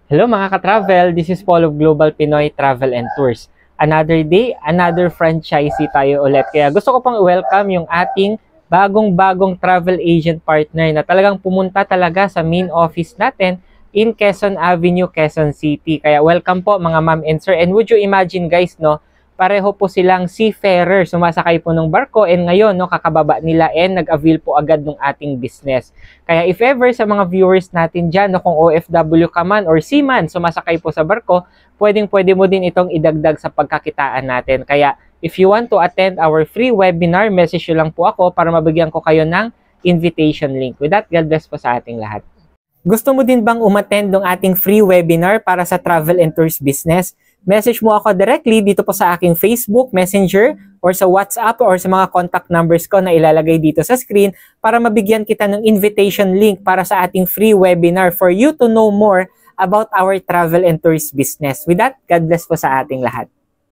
Hello mga ka-travel, this is Paul of Global Pinoy Travel and Tours. Another day, another franchisee tayo ulit. Kaya gusto ko pang welcome yung ating bagong-bagong travel agent partner na talagang pumunta talaga sa main office natin in Quezon Avenue, Quezon City. Kaya welcome po mga ma'am and sir. And would you imagine guys, no, pareho po silang seafarer, sumasakay po ng barko and ngayon no, kakababa nila and nag-avail po agad ng ating business. Kaya if ever sa mga viewers natin dyan, no, kung OFW ka man or seaman, sumasakay po sa barko, pwede mo din itong idagdag sa pagkakitaan natin. Kaya if you want to attend our free webinar, message nyo lang po ako para mabigyan ko kayo ng invitation link. With that, God bless po sa ating lahat. Gusto mo din bang umattend ng ating free webinar para sa travel and tours business? Message mo ako directly dito po sa aking Facebook, Messenger, or sa WhatsApp or sa mga contact numbers ko na ilalagay dito sa screen para mabigyan kita ng invitation link para sa ating free webinar for you to know more about our travel and tours business. With that, God bless po sa ating lahat.